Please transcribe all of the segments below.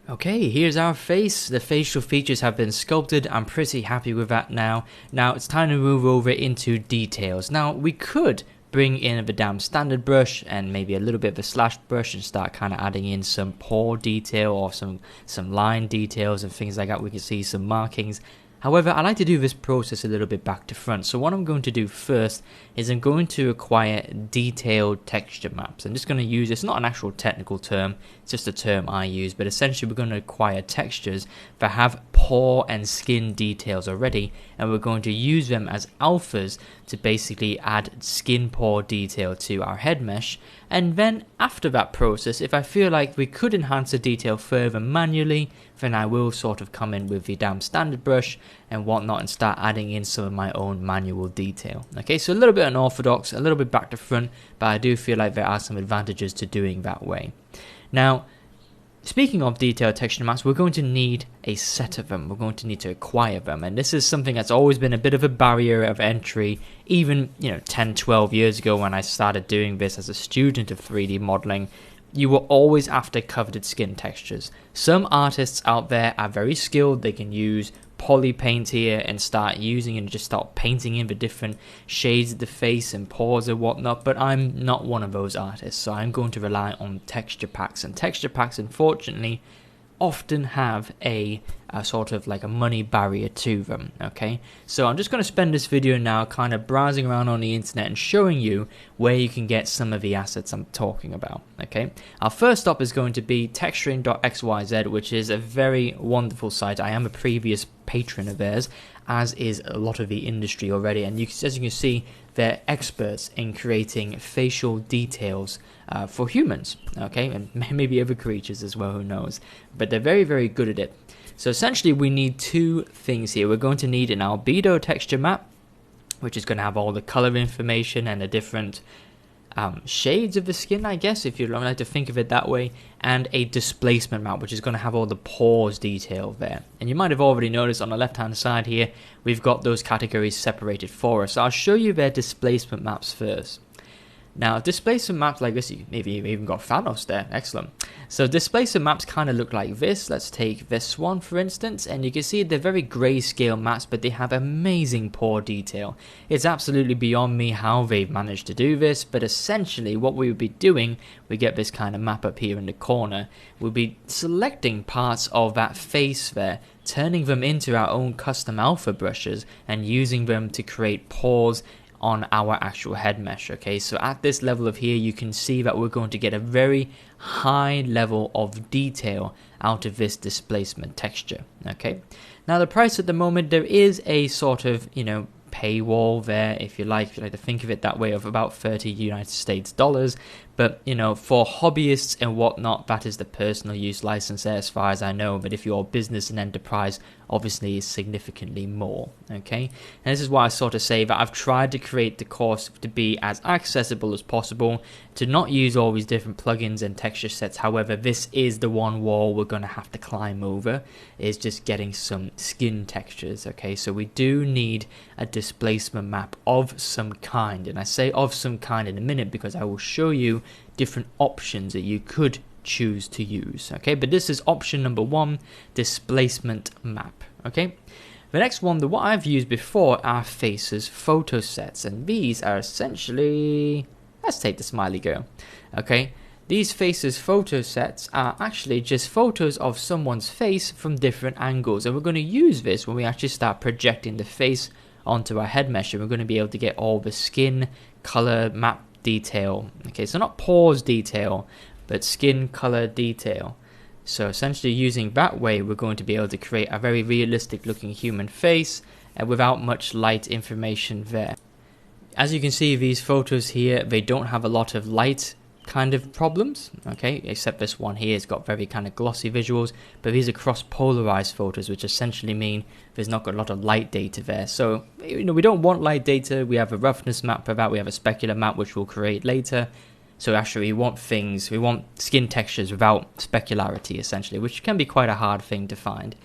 Okay, here's our face. The facial features have been sculpted. I'm pretty happy with that now. Now it's time to move over into details. Now we could bring in the damn standard brush and maybe a little bit of a slash brush and start kind of adding in some pore detail or some line details and things like that. We can see some markings. However, I like to do this process a little bit back to front. So what I'm going to do first is I'm going to acquire detailed texture maps. I'm just going to use, it's not an actual technical term, it's just a term I use, but essentially we're going to acquire textures that have pore and skin details already, and we're going to use them as alphas to basically add skin pore detail to our head mesh. And then after that process, if I feel like we could enhance the detail further manually, then I will sort of come in with the damn standard brush and whatnot and start adding in some of my own manual detail. Okay, so a little bit unorthodox, a little bit back to front, but I do feel like there are some advantages to doing that way. Now, speaking of detailed texture maps, we're going to need a set of them. We're going to need to acquire them, and this is something that's always been a bit of a barrier of entry, even 10, 12 years ago when I started doing this as a student of 3D modeling. You were always after coveted skin textures. Some artists out there are very skilled. They can use poly paint here and start using and just start painting in the different shades of the face and pores and whatnot, but I'm not one of those artists, so I'm going to rely on texture packs. And texture packs, unfortunately, often have a sort of like a money barrier to them. Okay, so I'm just going to spend this video now kind of browsing around on the internet and showing you where you can get some of the assets I'm talking about. Okay, our first stop is going to be texturing.xyz, which is a very wonderful site. I am a previous patron of theirs, as is a lot of the industry already, and as you can see, they're experts in creating facial details for humans, okay, and maybe other creatures as well, who knows, but they're very, very good at it. So essentially we need two things here. We're going to need an Albedo texture map, which is going to have all the color information and the different shades of the skin, I guess, if you like to think of it that way, and a displacement map, which is going to have all the pores detail there. And you might have already noticed on the left hand side here, we've got those categories separated for us. So I'll show you their displacement maps first. Now, displacement maps like this, maybe you've even got Thanos there, excellent. So displacement maps kind of look like this. Let's take this one for instance, and you can see they're very grayscale maps, but they have amazing pore detail. It's absolutely beyond me how they've managed to do this, but essentially what we would be doing, we get this kind of map up here in the corner, we'll be selecting parts of that face there, turning them into our own custom alpha brushes, and using them to create pores on our actual head mesh. Okay, so at this level of here, you can see that we're going to get a very high level of detail out of this displacement texture. Okay, now the price at the moment, there is a sort of paywall there, if you like to think of it that way, of about 30 United States dollars, but for hobbyists and whatnot, that is the personal use license there as far as I know. But if you're business and enterprise, obviously is significantly more. Okay, and this is why I sort of say that I've tried to create the course to be as accessible as possible, to not use all these different plugins and texture sets. However, this is the one wall we're going to have to climb over, is just getting some skin textures. Okay, so we do need a displacement map of some kind, and I say of some kind in a minute because I will show you different options that you could choose to use. Okay, but this is option number one, displacement map. Okay, the next one, what I've used before, are faces photo sets, and these are essentially, let's take the smiley girl. Okay, these faces photo sets are actually just photos of someone's face from different angles, and we're going to use this when we actually start projecting the face onto our head mesh, and we're going to be able to get all the skin color map detail. Okay, so not pores detail, but skin color detail. So essentially using that way, we're going to be able to create a very realistic looking human face without much light information there. As you can see, these photos here, they don't have a lot of light kind of problems, okay, except this one here has got very kind of glossy visuals, but these are cross-polarized photos, which essentially mean there's not got a lot of light data there. So we don't want light data. We have a roughness map for that, we have a specular map which we'll create later. So actually we want skin textures without specularity, essentially, which can be quite a hard thing to find.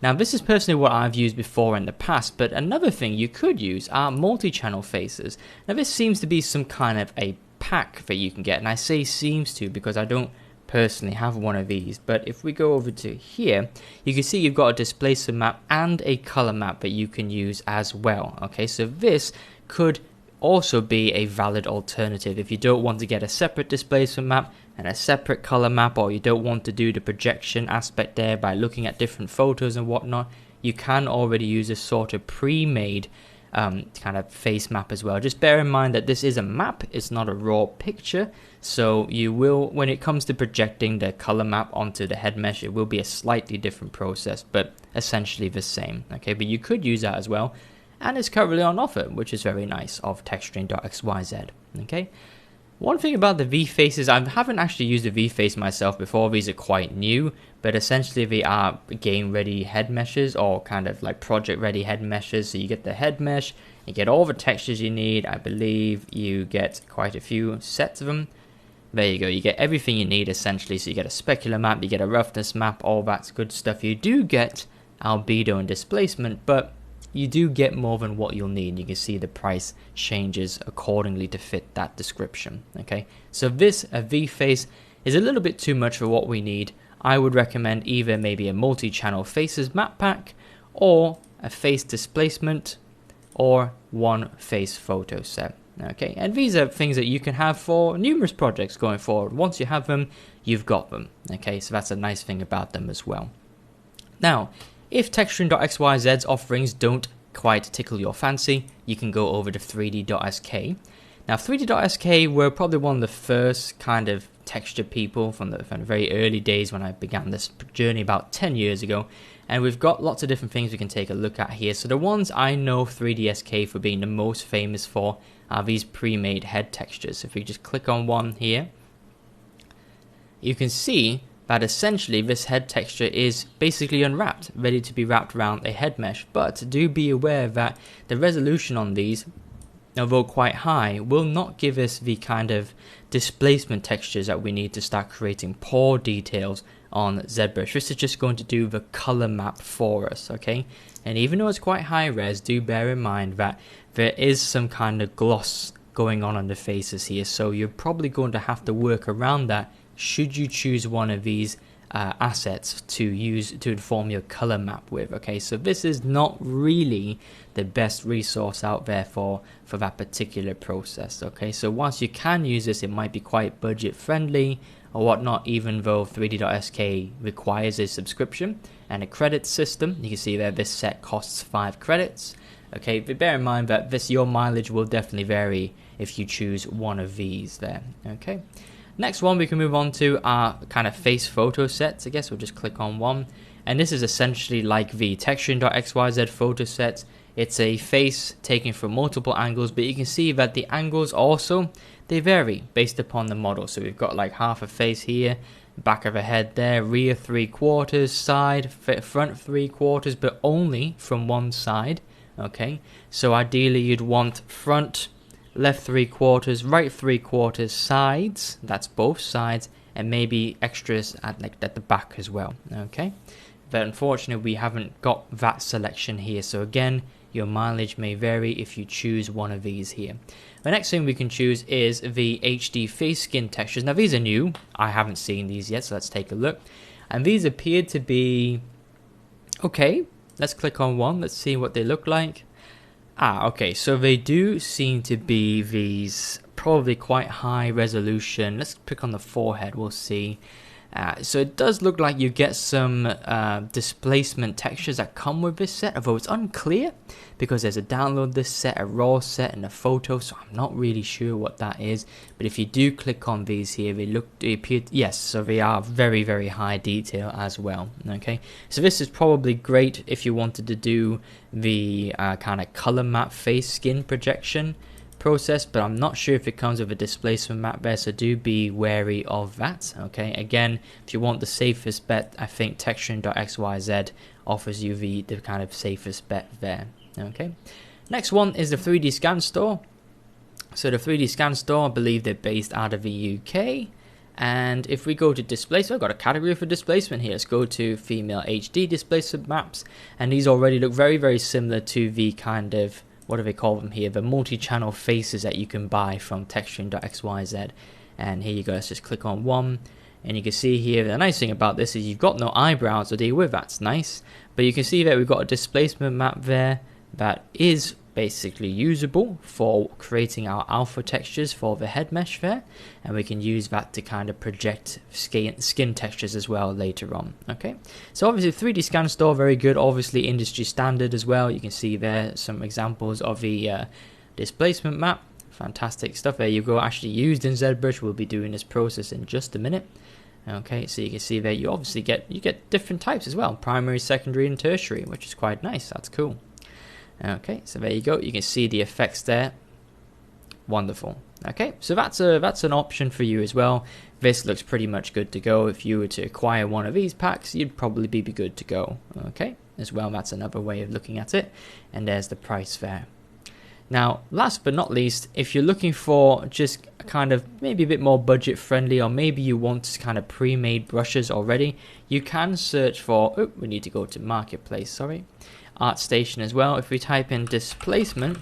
Now, this is personally what I've used before in the past, but another thing you could use are multi-channel faces. Now, this seems to be some kind of a pack that you can get, and I say seems to because I don't personally have one of these, but if we go over to here, you can see you've got a displacement map and a color map that you can use as well. Okay, so this could also be a valid alternative if you don't want to get a separate displacement map and a separate color map, or you don't want to do the projection aspect there by looking at different photos and whatnot. You can already use a sort of pre-made kind of face map as well. Just bear in mind that this is a map, it's not a raw picture, so you will, when it comes to projecting the color map onto the head mesh, it will be a slightly different process, but essentially the same. Okay, but you could use that as well, and it's currently on offer, which is very nice, of texturing.xyz. Okay, one thing about the V-faces, I haven't actually used the V-face myself before. These are quite new, but essentially they are game-ready head meshes, or kind of like project-ready head meshes. So you get the head mesh, you get all the textures you need. I believe you get quite a few sets of them. There you go, you get everything you need essentially. So you get a specular map, you get a roughness map, all that good stuff. You do get albedo and displacement, but you do get more than what you'll need. You can see the price changes accordingly to fit that description. Okay, so this, a V-face, is a little bit too much for what we need. I would recommend either maybe a multi-channel faces map pack, or a face displacement, or one face photo set. Okay, and these are things that you can have for numerous projects going forward. Once you have them, you've got them. Okay, so that's a nice thing about them as well. Now, if texturing.xyz's offerings don't quite tickle your fancy, you can go over to 3D.sk. Now, 3D.sk were probably one of the first kind of texture people from the very early days when I began this journey about 10 years ago. And we've got lots of different things we can take a look at here. So the ones I know 3D.sk for being the most famous for are these pre-made head textures. If we just click on one here, you can see that essentially this head texture is basically unwrapped, ready to be wrapped around a head mesh. But do be aware that the resolution on these, although quite high, will not give us the kind of displacement textures that we need to start creating pore details on ZBrush. This is just going to do the color map for us, okay? And even though it's quite high res, do bear in mind that there is some kind of gloss going on the faces here, so you're probably going to have to work around that should you choose one of these assets to use to inform your color map with. Okay, so this is not really the best resource out there for that particular process. Okay, so whilst you can use this, it might be quite budget friendly or whatnot, even though 3D.sk requires a subscription and a credit system. You can see there this set costs 5 credits. Okay, but bear in mind that your mileage will definitely vary if you choose one of these there. Okay, next one we can move on to are kind of face photo sets. I guess we'll just click on one, and this is essentially like the texturing.xyz photo sets. It's a face taken from multiple angles, but you can see that the angles also, they vary based upon the model. So we've got like half a face here, back of a head there, rear 3/4, side, front 3/4, but only from one side. Okay, so ideally you'd want front, left 3/4, right 3/4, sides, that's both sides, and maybe extras at the back as well. Okay, but unfortunately we haven't got that selection here, so again your mileage may vary if you choose one of these here. The next thing we can choose is the HD face skin textures. Now these are new, I haven't seen these yet, so let's take a look. And these appear to be okay. Let's click on one, let's see what they look like. Okay, so they do seem to be these probably quite high resolution. Let's click on the forehead, we'll see. So it does look like you get some displacement textures that come with this set, although it's unclear because there's a download this set, a raw set, and a photo, so I'm not really sure what that is. But if you do click on these here, they appear, yes, so they are very, very high detail as well. Okay, so this is probably great if you wanted to do the kind of color map face skin projection process, but I'm not sure if it comes with a displacement map there, so do be wary of that. Okay, again, if you want the safest bet, I think texturing.xyz offers you the kind of safest bet there. Okay, next one is the 3D Scan Store. So the 3D Scan Store, I believe they're based out of the UK, and if we go to displacement, I've got a category for displacement here. Let's go to female HD displacement maps, and these already look very, very similar to the kind of, what do they call them here, the multi-channel faces that you can buy from texturing.xyz. And here you go, let's just click on one. And you can see here, the nice thing about this is you've got no eyebrows to deal with. That's nice. But you can see that we've got a displacement map there that is basically usable for creating our alpha textures for the head mesh there, and we can use that to kind of project skin textures as well later on. Okay, so obviously 3D Scan Store, very good, obviously industry standard as well. You can see there some examples of the displacement map. Fantastic stuff. There you go, actually used in ZBrush. We'll be doing this process in just a minute. Okay, so you can see there you obviously get different types as well, primary, secondary and tertiary, which is quite nice. That's cool. Okay, so there you go, you can see the effects there. Wonderful. Okay, so that's an option for you as well. This looks pretty much good to go. If you were to acquire one of these packs, you'd probably be good to go. Okay, as well, that's another way of looking at it. And there's the price there. Now, last but not least, if you're looking for just kind of maybe a bit more budget friendly, or maybe you want kind of pre-made brushes already, you can search for, oh, we need to go to Marketplace, sorry, ArtStation as well. If we type in displacement,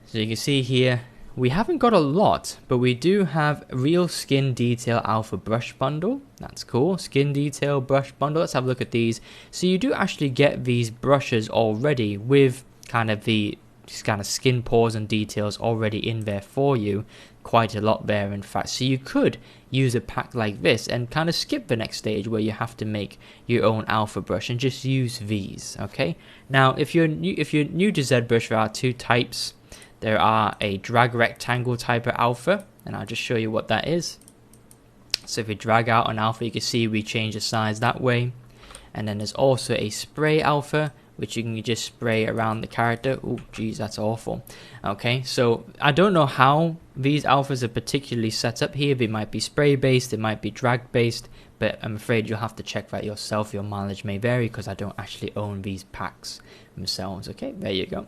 so you can see here, we haven't got a lot, but we do have Real Skin Detail Alpha Brush Bundle. That's cool. Skin Detail Brush Bundle. Let's have a look at these. So you do actually get these brushes already with kind of the kind of skin pores and details already in there for you. Quite a lot there, in fact. So you could use a pack like this and kind of skip the next stage where you have to make your own alpha brush and just use these. Okay. Now, if you're new to ZBrush, there are two types. There are a drag rectangle type of alpha, and I'll just show you what that is. So if we drag out an alpha, you can see we change the size that way. And then there's also a spray alpha, which you can just spray around the character. Oh, geez, that's awful. Okay, so I don't know how these alphas are particularly set up here. They might be spray based, they might be drag based, but I'm afraid you'll have to check that yourself. Your mileage may vary because I don't actually own these packs themselves. Okay, there you go.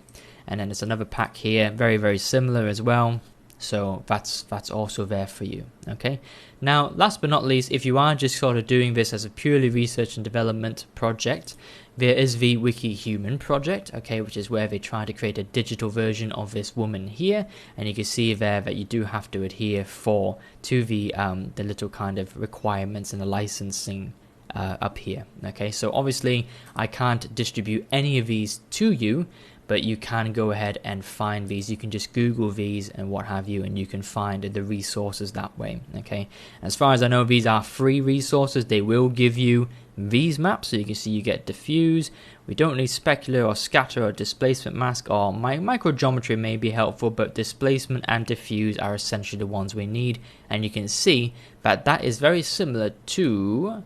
And then there's another pack here, very, very similar as well. So that's also there for you. Okay. Now, last but not least, if you are just sort of doing this as a purely research and development project, there is the Wiki Human project, okay, which is where they try to create a digital version of this woman here, and you can see there that you do have to adhere to the little kind of requirements and the licensing up here. Okay, so obviously I can't distribute any of these to you, but you can go ahead and find these. You can just Google these and what have you, and you can find the resources that way. Okay, as far as I know, these are free resources. They will give you these maps, so you can see you get diffuse. We don't need specular or scatter or displacement mask, or microgeometry may be helpful, but displacement and diffuse are essentially the ones we need. And you can see that is very similar to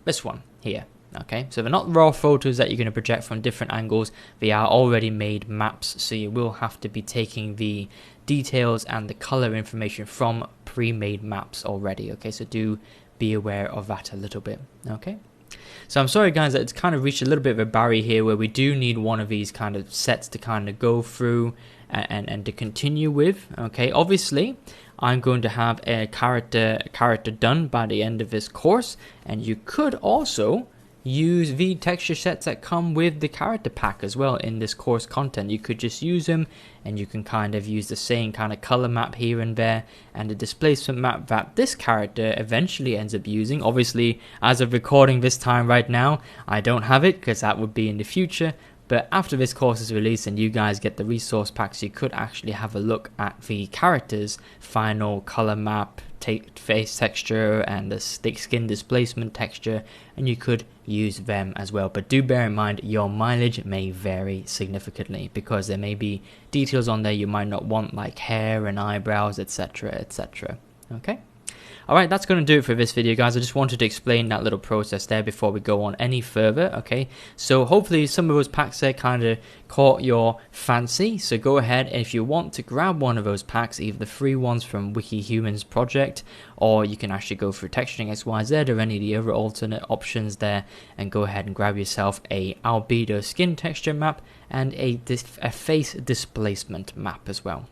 this one here. Okay, so they're not raw photos that you're going to project from different angles. They are already made maps, so you will have to be taking the details and the color information from pre-made maps already. Okay, so do be aware of that a little bit. Okay, so I'm sorry guys that it's kind of reached a little bit of a barrier here where we do need one of these kind of sets to kind of go through and to continue with. Okay, obviously I'm going to have a character done by the end of this course, and you could also use the texture sets that come with the character pack as well in this course content. You could just use them, and you can kind of use the same kind of color map here and there, and the displacement map that this character eventually ends up using. Obviously, as of recording this time right now, I don't have it because that would be in the future. But after this course is released and you guys get the resource packs, you could actually have a look at the character's final color map, face texture, and the skin displacement texture, and you could use them as well. But do bear in mind your mileage may vary significantly because there may be details on there you might not want, like hair and eyebrows, etc, etc. Okay. Alright, that's going to do it for this video, guys. I just wanted to explain that little process there before we go on any further, okay? So hopefully some of those packs there kind of caught your fancy. So go ahead, and if you want to grab one of those packs, either the free ones from Wiki Humans project, or you can actually go through Texturing XYZ or any of the other alternate options there, and go ahead and grab yourself a Albedo skin texture map and a face displacement map as well.